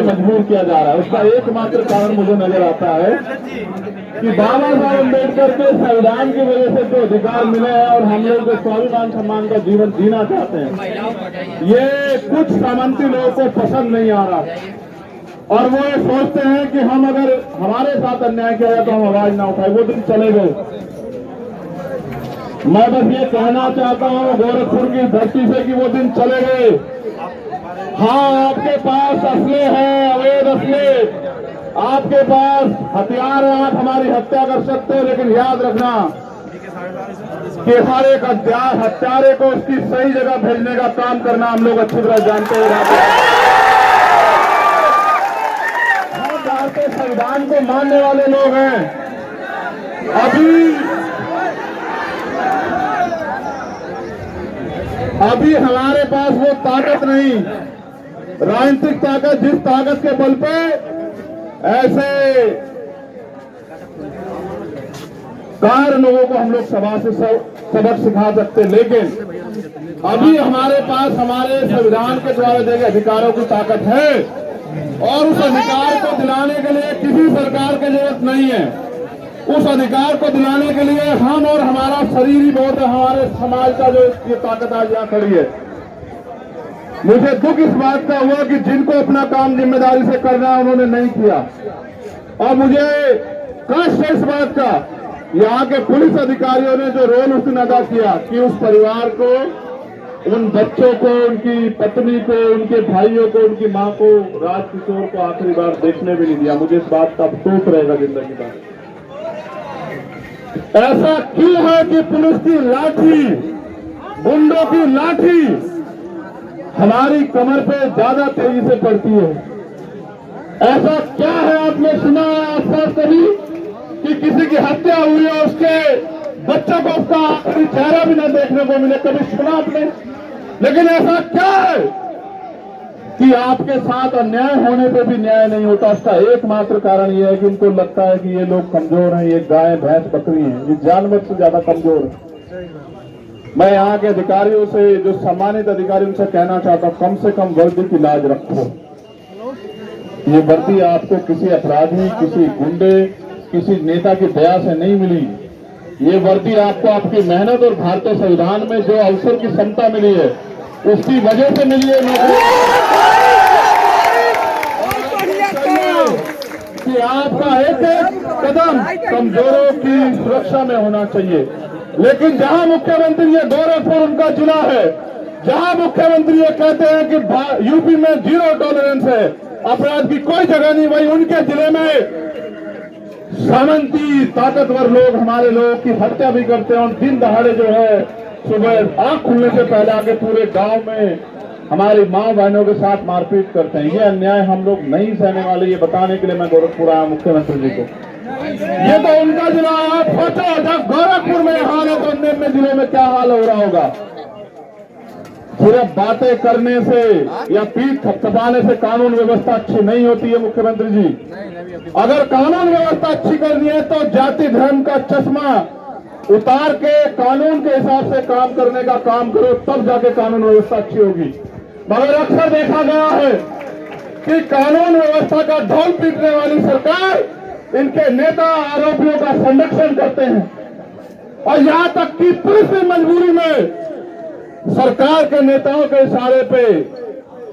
मजबूर किया जा रहा है। उसका एकमात्र कारण मुझे नजर आता है कि बाबा साहब अम्बेडकर के संविधान की वजह से जो अधिकार मिले हैं और हम लोग स्वाभिमान सम्मान का जीवन जीना चाहते हैं, ये कुछ सामंती लोगों को पसंद नहीं आ रहा और वो ये सोचते हैं कि हम अगर हमारे साथ अन्याय किया जाए तो हम आवाज ना उठाए। वो दिन चले गए। मैं बस ये कहना चाहता हूँ गोरखपुर की धरती से कि वो दिन चले गए। हाँ, आपके पास असले हैं, अवैध असले, आपके पास हथियार है, आप हमारी हत्या कर सकते हो, लेकिन याद रखना कि हर एक हत्यारे को उसकी सही जगह भेजने का काम करना हम लोग अच्छी तरह जानते हैं। हम भारतीय संविधान को मानने वाले लोग हैं। अभी हमारे पास वो ताकत नहीं, राजनीतिक ताकत, जिस ताकत के बल पे ऐसे कार लोगों को हम लोग सभा से सबक सिखा सकते, लेकिन अभी हमारे पास हमारे संविधान के द्वारा दिए गए अधिकारों की ताकत है और उस अधिकार को दिलाने के लिए किसी सरकार की जरूरत नहीं है। उस अधिकार को दिलाने के लिए हम और हमारा शरीर ही बहुत है, हमारे समाज का जो ये ताकत आज यहाँ खड़ी है। मुझे दुख इस बात का हुआ कि जिनको अपना काम जिम्मेदारी से करना है उन्होंने नहीं किया, और मुझे कष्ट है इस बात का यहाँ के पुलिस अधिकारियों ने जो रोल उस दिन अदा किया कि उस परिवार को, उन बच्चों को, उनकी पत्नी को, उनके भाइयों को, उनकी मां को, राजकिशोर को आखिरी बार देखने भी नहीं दिया। मुझे इस बात का अफसोस रहेगा जिंदगी भर। ऐसा क्यों है कि पुलिस की लाठी, गुंडों की लाठी हमारी कमर पे ज्यादा तेजी से पड़ती है? ऐसा क्या है? आपने सुना है आसपास कभी कि किसी की हत्या हुई है, उसके बच्चों को उसका आखिरी चेहरा भी न देखने को मिले? कभी सुना आपने? लेकिन ऐसा क्या है कि आपके साथ अन्याय होने पे भी न्याय नहीं होता? उसका एकमात्र कारण यह है कि उनको लगता है कि ये लोग कमजोर हैं, ये गाय भैंस बकरी हैं, ये जानवर से ज्यादा कमजोर है। मैं यहाँ के अधिकारियों से, जो सम्मानित अधिकारी, उनसे कहना चाहता हूँ, कम से कम वर्दी की लाज रखो। ये वर्दी आपको किसी अपराधी, किसी गुंडे, किसी नेता की दया से नहीं मिली। ये वर्दी आपको आपकी मेहनत और भारतीय संविधान में जो अवसर की क्षमता मिली है उसकी वजह से मिली है नौकरी। कि आपका एक एक कदम कमजोरों की सुरक्षा में होना चाहिए। लेकिन जहां मुख्यमंत्री, ये गोरखपुर उनका जिला है, जहां मुख्यमंत्री ये कहते हैं कि यूपी में 0 टॉलरेंस है, अपराध की कोई जगह नहीं, वही उनके जिले में सामंती ताकतवर लोग हमारे लोगों की हत्या भी करते हैं और दिन दहाड़े जो है सुबह आंख खुलने से पहले आके पूरे गांव में हमारी मां बहनों के साथ मारपीट करते हैं। ये अन्याय हम लोग नहीं सहने वाले। ये बताने के लिए मैं गोरखपुर आया मुख्यमंत्री जी को। ये तो उनका जिला है। आप सोचो जब गोरखपुर में हाल है तो अन्य जिलों में क्या हाल हो रहा होगा। सिर्फ बातें करने से या पीठ थपथपाने से कानून व्यवस्था अच्छी नहीं होती है मुख्यमंत्री जी। अगर कानून व्यवस्था अच्छी करनी है तो जाति धर्म का चश्मा उतार के कानून के हिसाब से काम करने का काम करो, तब जाके कानून व्यवस्था अच्छी होगी। मगर अक्सर देखा गया है कि कानून व्यवस्था का ढोल पीटने वाली सरकार इनके नेता आरोपियों का संरक्षण करते हैं और यहां तक कि पुलिस की मजबूरी में सरकार के नेताओं के इशारे पे,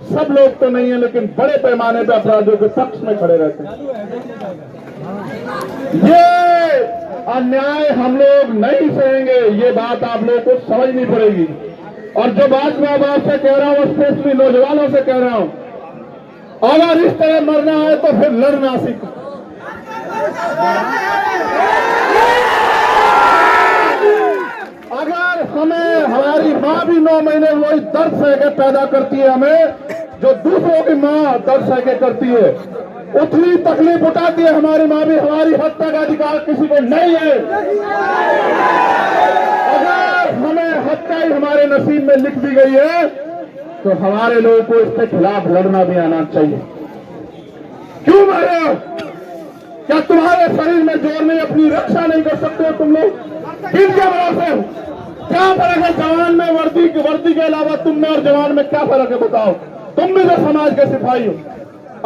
सब लोग तो नहीं है लेकिन बड़े पैमाने पर अपराधियों के पक्ष में खड़े रहते हैं। ये अन्याय हम लोग नहीं सहेंगे। ये बात आप लोगों को समझनी पड़ेगी। और जो बात मैं आपसे कह रहा हूं, स्पेशली नौजवानों से कह रहा हूं, अगर इस तरह मरना है तो फिर लड़ना सीखो। अगर हमें, हमारी माँ भी 9 महीने वही दर्द सह के पैदा करती है, हमें जो दूसरों की माँ दर्द सह के करती है, उतनी तकलीफ उठाती है हमारी माँ भी। हमारी हत्या का अधिकार किसी को नहीं है। अगर हमें हत्या ही हमारे नसीब में लिख दी गई है तो हमारे लोगों को इसके खिलाफ लड़ना भी आना चाहिए। क्यों मरे हो? क्या तुम्हारे शरीर में जोर नहीं, अपनी रक्षा नहीं कर सकते हो तुम लोग? किनके भरोसे हो? क्या फर्क है जवान में, वर्दी के अलावा तुम में और जवान में क्या फर्क है बताओ? तुम भी तो समाज के सिपाही हो।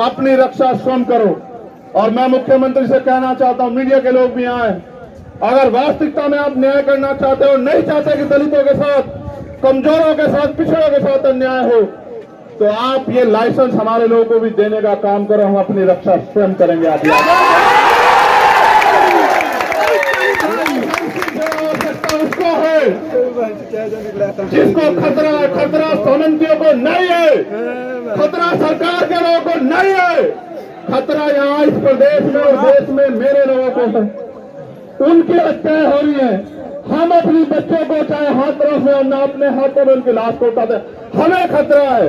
अपनी रक्षा स्वयं करो। और मैं मुख्यमंत्री से कहना चाहता हूं, मीडिया के लोग भी आए, अगर वास्तविकता में आप न्याय करना चाहते हो, नहीं चाहते कि दलितों के साथ, कमजोरों के साथ, पिछड़ों के साथ अन्याय हो, तो आप ये लाइसेंस हमारे लोगों को भी देने का काम करो। हम अपनी रक्षा स्वयं करेंगे। आप आवश्यकता उसको है जिसको खतरा है। खतरा सोलंकियों को नहीं है, खतरा सरकार के लोगों को नहीं है, खतरा यहाँ इस प्रदेश में और देश में मेरे लोगों को है। उनकी हत्याएं हो रही है। हम अपनी बच्चों को चाहे हाथों से और न अपने हाथों में उनकी लाश को उठाते, हमें खतरा है।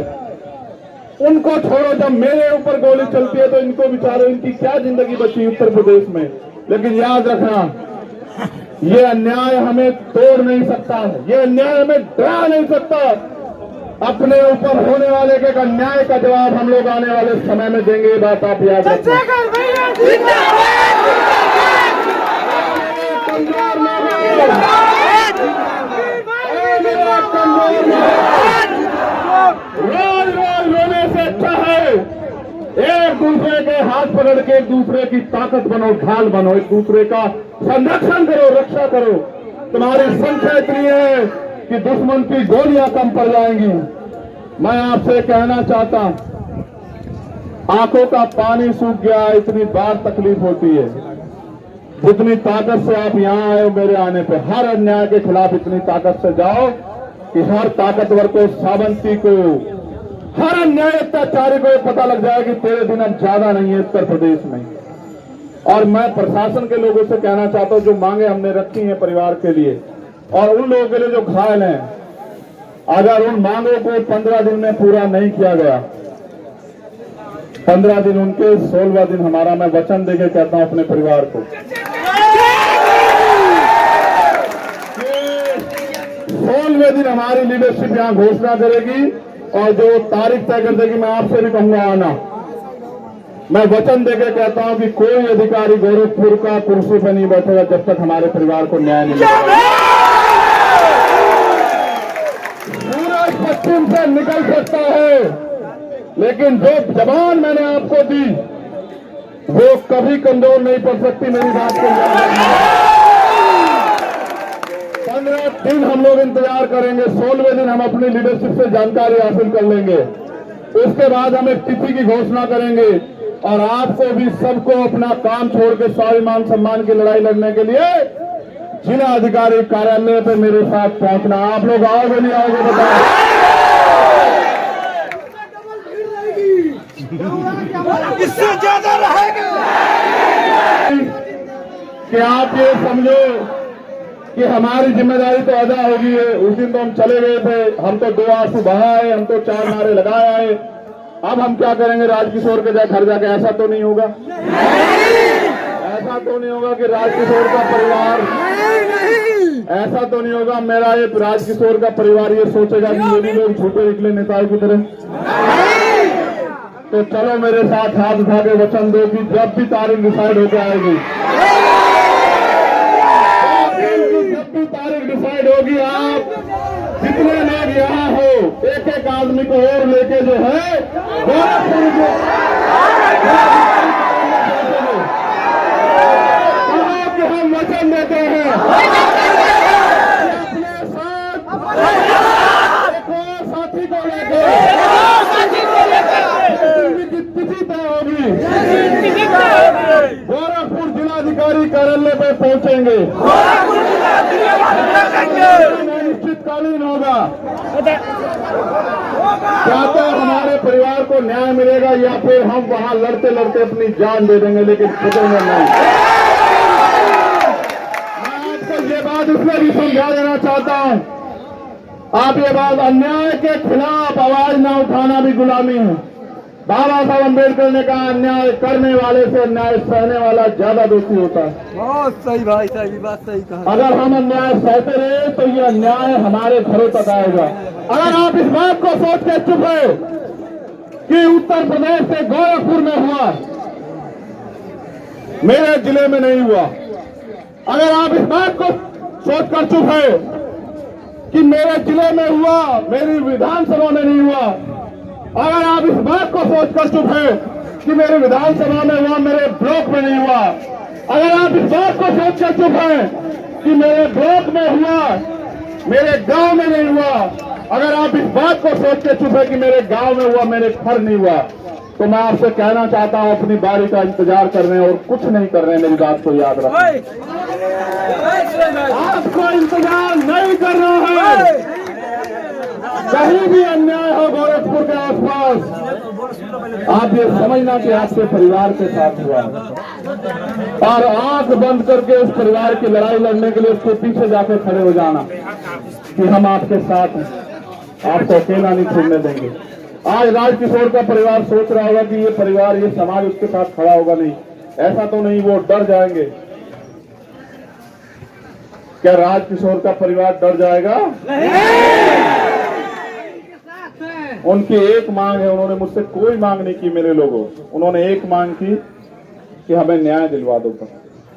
उनको छोड़ो, जब मेरे ऊपर गोली चलती है तो इनको बेचारे, इनकी क्या जिंदगी बची उत्तर प्रदेश में। लेकिन याद रखना, ये अन्याय हमें तोड़ नहीं सकता, ये अन्याय हमें डरा नहीं सकता। अपने ऊपर होने वाले के अन्याय का जवाब हम लोग आने वाले समय में देंगे। ये बात आप याद रखें। रोज रोज रोने से अच्छा है एक दूसरे के हाथ पकड़ के एक दूसरे की ताकत बनो, ढाल बनो, एक दूसरे का संरक्षण करो, रक्षा करो। तुम्हारी संख्या इतनी है कि दुश्मन की गोलियां कम पड़ जाएंगी। मैं आपसे कहना चाहता हूं, आंखों का पानी सूख गया, इतनी बार तकलीफ होती है। जितनी ताकत से आप यहां आए हो मेरे आने पे, हर अन्याय के खिलाफ इतनी ताकत से जाओ कि हर ताकतवर को, सावंती को, हर अन्याय अत्याचारी को पता लग जाए कि तेरे दिन अब ज्यादा नहीं है उत्तर प्रदेश में। और मैं प्रशासन के लोगों से कहना चाहता हूं, जो मांगे हमने रखी हैं परिवार के लिए और उन लोगों के लिए जो घायल हैं, अगर उन मांगों को 15 दिन में पूरा नहीं किया गया, 15 दिन उनके, 16वां दिन हमारा, मैं वचन देके कहता हूं अपने परिवार को, 16वें दिन हमारी लीडरशिप यहां घोषणा करेगी और जो तारीख तय कर देगी, मैं आपसे भी कहूंगा आना। मैं वचन देके कहता हूं कि कोई अधिकारी गोरखपुर का कुर्सी पर नहीं बैठेगा जब तक हमारे परिवार को न्याय नहीं मिलेगा। सूरज पश्चिम से निकल सकता है, लेकिन जो जबान मैंने आपको दी वो कभी कमजोर नहीं पड़ सकती। मेरी बात को याद रखना। 15 दिन हम लोग इंतजार करेंगे, 16वें दिन हम अपनी लीडरशिप से जानकारी हासिल कर लेंगे। उसके बाद हम एक तिथि की घोषणा करेंगे और आपको भी, सबको अपना काम छोड़ के स्वाभिमान सम्मान की लड़ाई लड़ने के लिए जिला अधिकारी कार्यालय पे मेरे साथ पहुंचना। आप लोग आओगे नहीं आओगे बताओ? इससे ज्यादा रहेगा कि आप ये समझो कि हमारी जिम्मेदारी तो अदा होगी है। उस दिन तो हम चले गए थे, हम तो 2 आंसू बहाए, हम तो 4 नारे लगाए आए। अब हम क्या करेंगे? राजकिशोर के घर जाके ऐसा तो नहीं होगा, ऐसा तो नहीं होगा कि राजकिशोर का परिवार, ऐसा तो नहीं होगा मेरा ये राजकिशोर का परिवार ये सोचेगा कि ये भी लोग झूठे निकले नेताओं की तरह। तो चलो मेरे साथ हाथ उठा के वचन दो कि जब भी तारीख डिसाइड होकर आएगी, जब भी तारीख डिसाइड होगी, आप जितने लोग यहाँ हो, एक एक आदमी को और लेके जो है गोरखपुर को कहा कि हम वचन देते हैं अपने साथ एक और साथी को लेकर तिथि तय होगी, गोरखपुर जिलाधिकारी कार्यालय पे पहुंचेंगे, निश्चितकालीन होगा। क्या तो हमारे परिवार को न्याय मिलेगा या फिर हम वहां लड़ते लड़ते अपनी जान दे देंगे, लेकिन छूटेंगे नहीं। मैं आपको ये बात इसमें भी समझा देना चाहता हूं, आप ये बात, अन्याय के खिलाफ आवाज ना उठाना भी गुलामी है। बाबा साहब अम्बेडकर ने कहा, अन्याय करने वाले से अन्याय सहने वाला ज्यादा दोषी होता है। बहुत सही भाई, सही बात, सही कहा। अगर हम अन्याय सहते रहे तो ये अन्याय हमारे घरों तक आएगा। अगर आप इस बात को सोच के चुप है कि उत्तर प्रदेश से गोरखपुर में हुआ, मेरे जिले में नहीं हुआ, अगर आप इस बात को सोचकर चुप है कि मेरे जिले में हुआ, मेरी विधानसभा में नहीं हुआ, अगर आप इस बात को सोचकर चुप है कि मेरे विधानसभा में हुआ, मेरे ब्लॉक में नहीं हुआ। अगर आप इस बात को सोच कर चुप हैं कि मेरे ब्लॉक में हुआ, मेरे गांव में नहीं हुआ, अगर आप इस बात को सोच के चुप है कि मेरे गांव में हुआ, मेरे घर नहीं हुआ, तो मैं आपसे कहना चाहता हूं अपनी बारी का इंतजार कर रहे हैं और कुछ नहीं कर रहे हैं। मेरी बात को याद रखें, आपको इंतजार नहीं करना है। कहीं भी अन्याय हो गोरखपुर के आसपास, आप ये समझना कि आपके परिवार के साथ हुआ और आंख बंद करके उस परिवार की लड़ाई लड़ने के लिए उसके पीछे जाकर खड़े हो जाना कि हम आपके साथ हैं, आपको अकेला नहीं छोड़ने देंगे। आज राजकिशोर का परिवार सोच रहा होगा कि ये परिवार, ये समाज उसके साथ खड़ा होगा, नहीं, ऐसा तो नहीं, वो डर जाएंगे। क्या राजकिशोर का परिवार डर जाएगा? उनकी एक मांग है, उन्होंने मुझसे कोई मांग नहीं की मेरे लोगों, उन्होंने एक मांग की कि हमें न्याय दिलवा दो।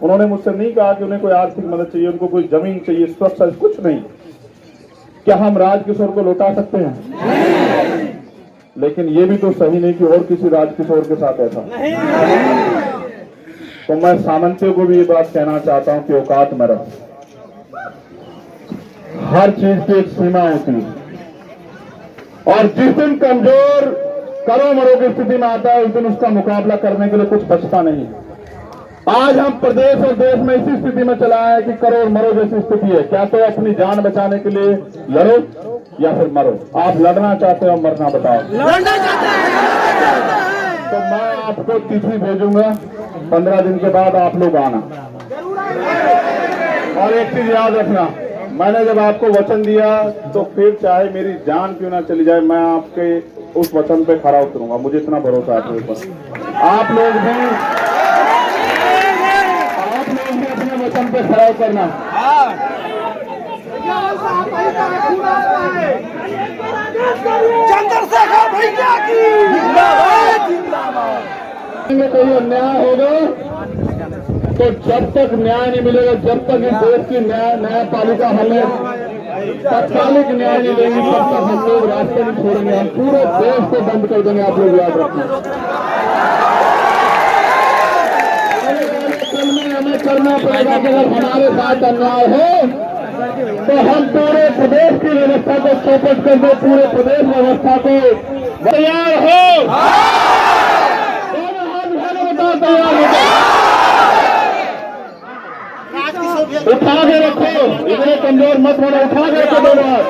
उन्होंने मुझसे नहीं कहा कि उन्हें कोई आर्थिक मदद चाहिए, उनको कोई जमीन चाहिए, सुरक्षा, कुछ नहीं। क्या हम राजकिशोर को लौटा सकते हैं? लेकिन ये भी तो सही नहीं कि और किसी राजकिशोर के साथ ऐसा। तो मैं सामंतियों को भी ये बात कहना चाहता हूं कि औकात में रहो। हर चीज की एक सीमा होती है और जिस दिन कमजोर करो मरो की स्थिति में आता है, उस दिन उसका मुकाबला करने के लिए कुछ बचता नहीं। आज हम प्रदेश और देश में इसी स्थिति में चला है कि करो और मरो जैसी स्थिति है। क्या तो अपनी जान बचाने के लिए लड़ो या फिर मरो। आप लड़ना चाहते हो, मरना बताओ। लड़ना चाहते हैं तो मैं आपको तिथि भेजूंगा, 15 दिन के बाद आप लोग आना। और एक चीज याद रखना, मैंने जब आपको वचन दिया तो फिर चाहे मेरी जान क्यों ना चली जाए, मैं आपके उस वचन पे खरा उतरूंगा। मुझे इतना भरोसा है आपके ऊपर। आप लोग भी अपने वचन पे खरा उतरना। चंद्रशेखर भैया की कोई अन्याय होगा तो जब तक न्याय नहीं मिलेगा, जब तक इस देश की न्यायपालिका हमें तत्कालिक न्याय नहीं देगी, तब तक हम लोग रास्ते नहीं छोड़ेंगे। हम पूरे देश को बंद कर देंगे। आप लोग याद रखना, हमें करना पड़ेगा कि अगर हमारे साथ अन्याय हो तो हम पूरे प्रदेश की व्यवस्था को चौपट कर दे, पूरे प्रदेश व्यवस्था को तैयार हो। तैयार हो, उठा के रखो, इतने कमजोर मत बनो, उठा के रखो दोनों हाथ।